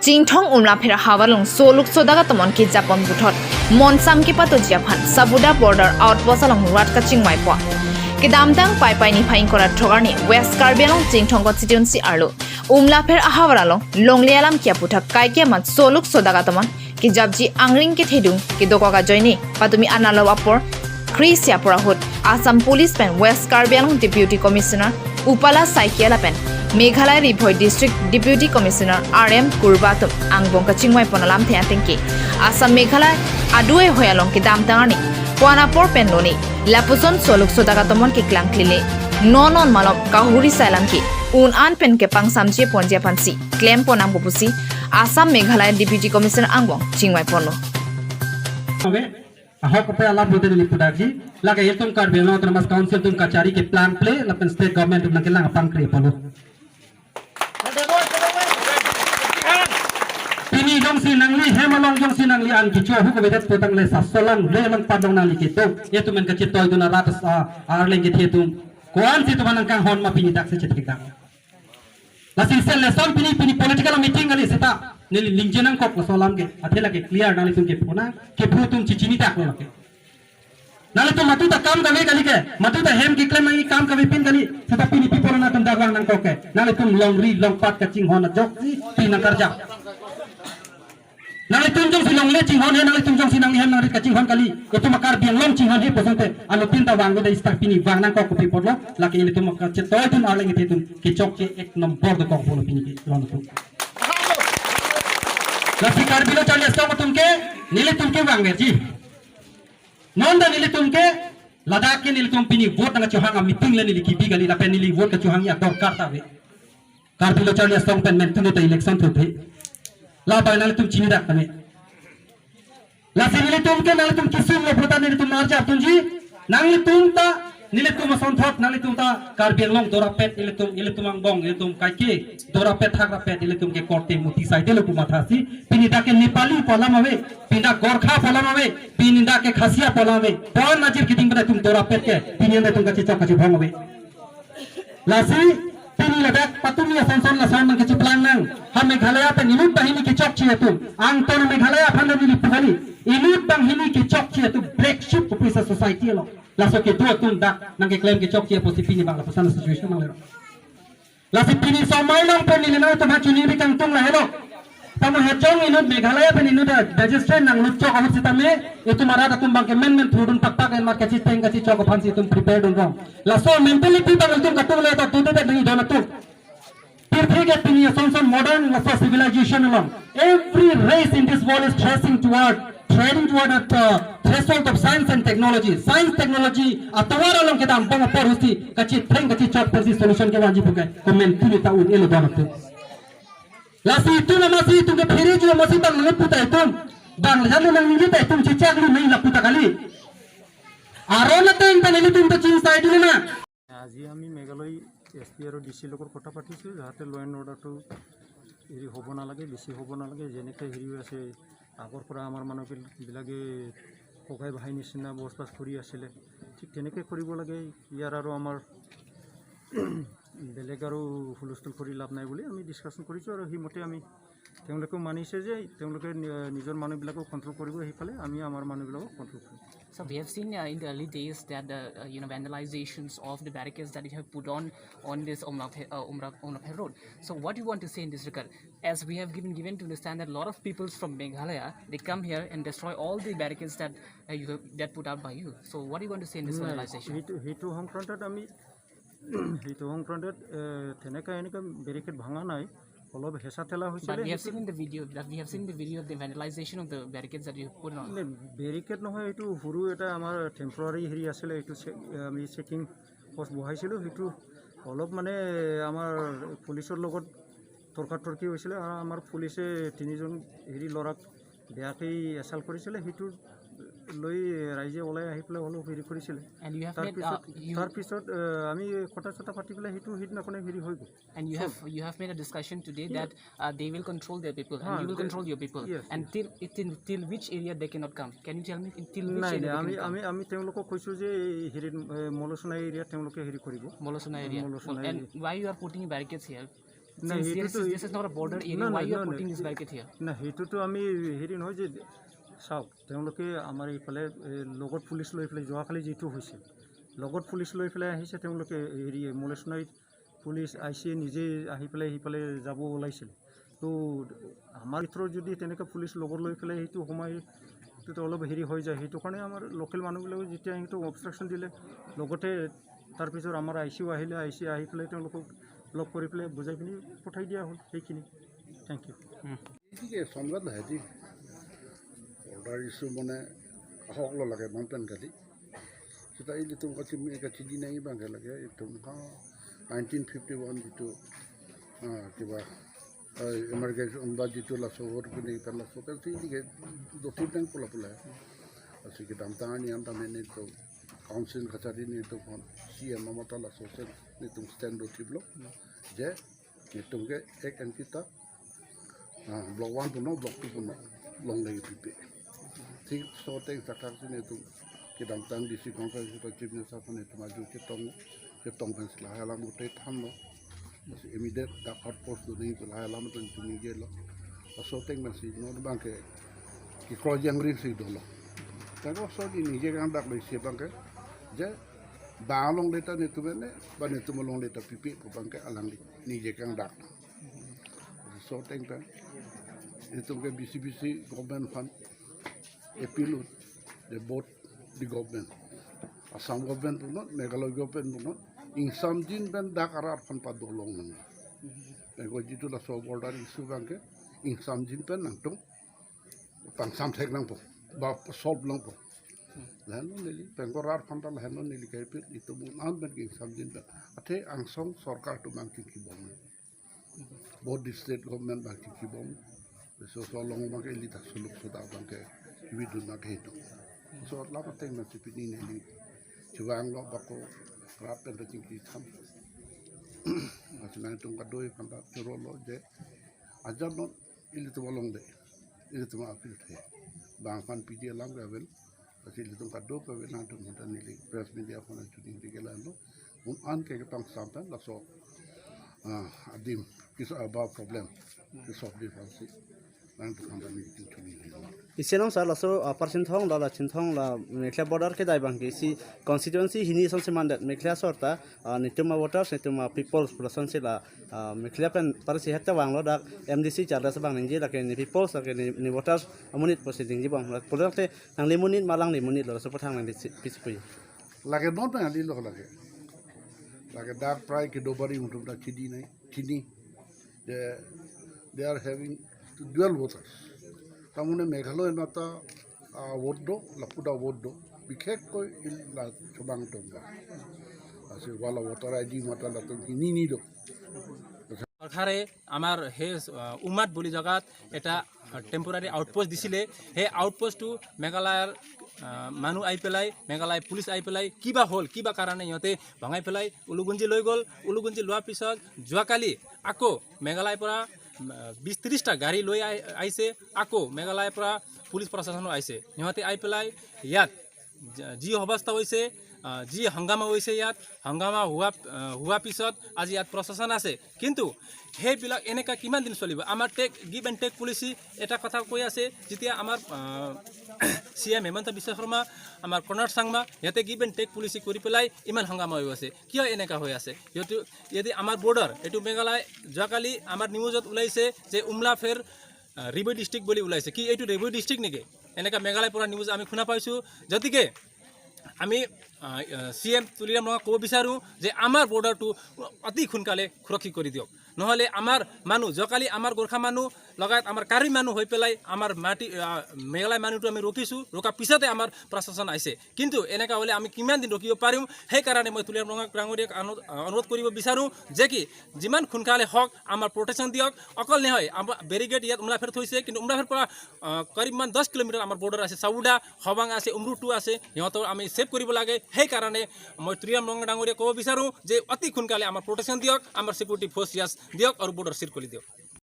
Chinthong Umlapher havalung soluk sodaga tomon ki Japon buthot Munsam ki pato aphan Sabuda border outpost along rat kachinvai po ki damtang pai ni phain kora thogarni West Karbialong Chinthong constituency arlo Umlapher havar along longlialam kia puthak kai kia mat soluk sodaga tomon ki jabji angring ki thedung ki dokoga joini patumi analo apor Krisia Porahut Assam Police Pen West Karbialong Deputy Commissioner Upala Saikiala Pen Meghalaya Ribhoi District Deputy Commissioner RM Kurbatum Angbong kachinvai ponalam thea tengki Assam Meghalaya aduai hoyalong ki damtangani Puanapor pen loni Lapuson soluk sodaga tomon ki klangklile non malom kahuri salam ki un an pen ke pangsamji ponjia pansi claim ponam bupusi Assam Meghalaya Deputy Commissioner Angbong chingwai pono ahok pe ala bude ni pudaji laga yetum kar beno termas council tum kachari ke plan play lapen state government tum nakelang apang kre polo ini jong sinangli hemalong jong sinangli an kicho hu ko bedet potang le sasolang le lang padong nali kito yetum en kachito iduna ratas arleng ke thetum koan situ manang kang hon ma pini dak se chetrika la sisel le som pini political meeting ali seta nili lingjenang kok la solam ke athela ke clear nali tum ke phona ke phu tum chichini tak lo ke nali tum matu ta kam kami kali ke matu ta hem ki claim ngi kam kami pin kali seta pini people na tum dagwang nang kok ke nali tum long ri long pat ka ching hon jok pin nang karja nali tum jong silong le ching hon he nali tum jong sinang hem nang ri ka ching hon kali itu makar biang long ching hon he posante alo tin ta wang de stak pini wang nang kok ko people lo la ke ini tum ka chetoy tum arleng ke tum ke chok ke ek number de kok polo pini ke ron tum Lasi karbilo cari asal betumke nilai tumke bang berji. Nonda nilai tumke ladak ke nilai tumpini vote nang cuhang meeting le nilai kibi kali lapen nilai vote ke cuhang ya dor karta be. Karbilo cari asal pen mentu nota election tu be. Labai nilai tum cini dak kami. Lasi nilai tumke nilai tum kisum le vote nilai tum marja tunji nilai tum ta nilai tum sonthot nilai tum ta karbielong dorapet nilai tum angbong nilai tum kaike dorapet hagrapet nilai tum ke korte muti sai dele kum mathasi pinida ke nepali polam ave pinda gorkha polam ave pinda ke khasia polam ave pon najir kiting bada tum dorapet ke pinda tum ka chok ka bhong ave lasi pini ladak patumi sonson la son ke plan nang ha meghalaya pe nilut bahini ke chok chi tum ang ton meghalaya phanda nili pugali inut bang hini ke chok chi tum black sheep ko pisa society lo laso ke dua tum dak nang ke claim ke chok chi posi pini bang la pasana situation mang le lasi pini somai nang pe nili na to ma chuni bi kang tung la hello tamu hejong inut meghalaya pe inut register nang lut chok amu sitame itu marada tum bang ke men thudun pakpak en mar ke chi teng ka chi chok phansi tum prepared on wrong laso mentality bang tum katung le to tu de ngi dona tu get in some modern civilization along. Every race in this world is trending toward a threshold of science and technology. Science, technology, atawar along kita ampang apor husi kachi threng kachi chok persi solution ke wajib bukan. Comment tu kita ud elo doang tu. Lasi itu nama si itu ke phiri juga masih bang ngut puta itu. Bang lalu nang ngut itu cicak lu main lakuta kali. Arona tu yang tadi itu cing side ni na. আজি আমি Meghalaya SP আৰু DC লগৰ কথা পাতিছোঁ যাতে ল and অৰ্ডাৰটো হেৰি হ'ব নালাগে বেছি হ'ব নালাগে যেনেকৈ হেৰি আছে আগৰ পৰা আমাৰ মানুহবিলাকে ককাই ভাই নিচিনা বসবাস কৰি আছিলে ঠিক তেনেকৈ কৰিব লাগে ইয়াৰ আৰু আমাৰ বেলেগ আৰু হুলস্থুল কৰি লাভ নাই বুলি আমি ডিছকাশ্যন কৰিছোঁ আৰু সেইমতে আমি তেওঁলোকেও মানিছে যে তেওঁলোকে নিজৰ মানুহবিলাকক কণ্ট্ৰল কৰিব সেইফালে আমি আমাৰ মানুহবিলাকক কণ্ট্ৰল কৰিম So we have seen in the early days that the vandalizations of the barricades that you have put on this Umlapher road. So what do you want to say in this regard? As we have given to understand that a lot of people from Meghalaya, they come here and destroy all the barricades that that put out by you. So what do you want to say in this vandalization? Hitu hongfronted teneka eneka barricade bhanga nai. অলপ হেঁচা ঠেলা হৈছিল we have seen the video of the vandalization of the barricades that you put on barricade নহয় এইটো সৰু এটা আমাৰ temporary হেৰি আছিলে এইটো আমি চেকিং পোষ্ট বহাইছিলোঁ সেইটো অলপ মানে আমাৰ পুলিচৰ লগত তৰ্কাতৰ্কি হৈছিলে আৰু আমাৰ পুলিচে তিনিজন হেৰি ল'ৰাক বেয়াকৈ এছাল্ট কৰিছিলে সেইটো লৈ ৰাইজে ওলাই আহি পেলাই অলপ হেৰি কৰিছিলে তাৰপিছত আমি কথা চথা পাতি পেলাই সেইটো সিদিনাখনে হেৰি হৈ গ'ল and you have made a discussion today that they will control their people and you will control your people and till which area they cannot come. Can you tell me till which area আমি তেওঁলোকক কৈছোঁ যে হেৰি মলচনা area তেওঁলোকে হেৰি কৰিব Molosona area and why you are putting barricades here? No, Since he this is not a border area, No, why no, you are no, no. putting this barricade here? না সেইটোতো আমি হেৰি নহয় যে চাওক তেওঁলোকে আমাৰ এইফালে লগত পুলিচ লৈ পেলাই যোৱাকালি যিটো হৈছে লগত পুলিচ লৈ পেলাই আহিছে তেওঁলোকে হেৰি মলেচনাৰীত পুলিচ আহিছে নিজে আহি পেলাই সিফালে যাব ওলাইছিল তো আমাৰ ভিতৰত যদি তেনেকৈ পুলিচ লগত লৈ পেলাই সেইটো সময়টো অলপ হেৰি হৈ যায় সেইটো কাৰণে আমাৰ লোকেল মানুহবিলাকে যেতিয়া সেইটো অবষ্ট্ৰাকশ্যন দিলে লগতে তাৰপিছত আমাৰ আই চিও আহিলে আই চি আহি পেলাই তেওঁলোকক লগ কৰি পেলাই বুজাই পিনি পঠাই দিয়া হ'ল সেইখিনি থ্যাংক ইউ ठीक है संवाद है जी ऑर्डर इशू मने हकलो लगे माउंटेन गाली सेटा इली तुम कच्ची दी नहीं बांगे लगे तुम का 1951 जितु किबा इमरजेंसी उनबा जितु लासो और भी पहला सो कर थी के दो तीन टैंक पुला पुला है असि के दाम तानी अंत में ने तो काउंसिल कचहरी ने तो फोन सीएम ममता लासो से ने तुम स्टैंड दो टिबलो जे ने तुमके एक एंटिता ब्लॉक 1 पुनो ब्लॉक 2 पुनो लॉन्ग नहीं पीपे ठीक सो टेंग तक ने तुम के दाम तांग डीसी काउंसिल से चीफ मिनिस्टर ने तुम जो के तोंग पेंस ला हला मुते थाम लो बस इमीडिएट दा हॉट पोस्ट दो नहीं ला हला मुते तुम ये लो सो टेंग में सी नो बैंक की क्रॉस जंगरी से दो लो तको सो दी निजे गांड डाक ले से बैंक जे बालों लेता ने तुम्हें ने बने तुम लोंग लेता पीपे को बैंक अलंग निजे गांड डाक सो टेंग पे itu ke BCBC government fund appeal the both the government Assam government puno Meghalaya government puno insam jin ben dakarar fund pa dolong nang ko jitu la so border issue bangke insam jin pen nang tung pang sam thek nang po ba solve lang po lano nili pengorar fund la hano nili kai pir itu mun an ben insam jin ben ate angsong sarkar tu bang ki bom both the state government bang ki bom so long bang eli tak suluk sudah bang ke video nak itu so lama teng na tipini ni cuang lo bako rapen da tingki tham asna tung ka doi panda choro lo je ajar no ili tu bolong de ili tu ma apil the bang pan pidi lam gavel asili tung ka do ka na tung ta ni press media phone shooting de gela lo un an ke tang sampan la so adim is about problem to solve the fancy इसेनों साल असो परसेंटों लाला चिंथों ला मेखला border के दायबांग के इसी constituency हिनी संसे मानदत मेखला सोरता नितुमा voters नितुमा peoples प्रसन से ला मेखला pen पर से हत्ता वांग लो डाक MDC charge से बांग निजे लाके नि पीपल्स लाके नि वोटर्स अमुनित प्रोसीडिंग जी बांग प्रोडक्ट ते नांगले मुनित मालांग नि मुनित लो सपथां नि पिसपुई लाके नोट ना ली लो लाके डाक प्राय के दोबारी उठुम दा चिदी नहीं चिनी they are having dual voters tamune meghalaya nata vote do lapuda vote do bikhek koi la chobang tonga ase wala voter id mata la to ni do সরকারে আমার হে উমাত বলি জায়গাত এটা টেম্পোরারি আউটপোস্ট দিছিলে সেই আউটপোস্টটো মেঘালয়ৰ মানুহ আই পেলাই মেঘালয় পুলিচ আই পেলাই কিবা হ'ল কিবা কাৰণে ইহঁতে ভঙাই পেলাই উলুগুঞ্জি লৈ গ'ল উলুগুঞ্জি লোৱাৰ পিছত যোৱাকালি আকৌ মেঘালয়ৰ পৰা 20-30টা গাড়ী লৈ আহিছে আকৌ মেঘালয়ৰ পৰা পুলিচ প্ৰশাসনো আহিছে ইহঁতে আই পেলাই ইয়াত যি অৱস্থা হৈছে যি হংগামা হৈছে ইয়াত হংগামা হোৱা পিছত আজি ইয়াত প্ৰশাসন আছে কিন্তু সেইবিলাক এনেকা কিমান দিন চলিব আমাৰ গিভ এণ্ড টেক পলিচি এটা কথা কৈ আছে যেতিয়া আমাৰ CM হেমন্ত বিশ্ব শৰ্মা আমাৰ কৰ্ণাট চাংমা ইয়াতে গিভ এণ্ড টেক পলিচি কৰি পেলাই ইমান হংগামা হৈ আছে কিয় এনেকা হৈ আছে যদি আমাৰ বৰ্ডাৰ এইটো মেঘালয় যোৱাকালি আমাৰ নিউজত ওলাইছে যে উমলাফেৰ ৰিভি ডিষ্ট্ৰিক্ট বুলি ওলাইছে কি এইটো ৰিভি ডিষ্ট্ৰিক্ট নেকি এনেকা মেঘালয়ৰ পৰা নিউজ আমি শুনা পাইছোঁ যদিকে আমি CM তুলিৰাম ৰঙা ক'ব বিচাৰোঁ যে আমাৰ বৰ্ডাৰটো অতি সোনকালে সুৰক্ষিত কৰি দিয়ক নহ'লে আমাৰ মানুহ যোৱাকালি আমাৰ গোৰ্খা মানুহ লগাত আমাৰ কাৰ্বি মানুহ হৈ পেলাই আমাৰ মাটি মেঘালয় মানুহটো আমি ৰখিছোঁ ৰখাৰ পিছতে আমাৰ প্ৰশাসন আহিছে কিন্তু এনেকুৱা হ'লে আমি কিমান দিন ৰখিব পাৰিম সেইকাৰণে মই তুলিৰাম ৰঙা ডাঙৰীয়াক অনুৰোধ কৰিব বিচাৰোঁ যে কি যিমান সোনকালে হওক আমাৰ প্ৰটেকশ্যন দিয়ক অকল নহয় আমাৰ বেৰিগেড ইয়াত উমলাফেৰ থৈছে কিন্তু উমলাফেৰ পৰা কৰীবমান 10 কিলোমিটাৰ আমাৰ বৰ্ডাৰ আছে চাবুদা হবাং আছে উমৰুটু আছে সিহঁতৰ আমি সেভ কৰিব লাগে সেইকাৰণে মই তুলিৰাম ৰঙা ডাঙৰীয়াক ক'ব বিচাৰোঁ যে অতি সোনকালে আমাৰ প্ৰটেকশ্যন দিয়ক আমাৰ সিকিউৰিটি ফ'ৰ্চ ইয়াত দিয়ক আৰু বৰ্ডাৰ চিৰ কৰি দিয়ক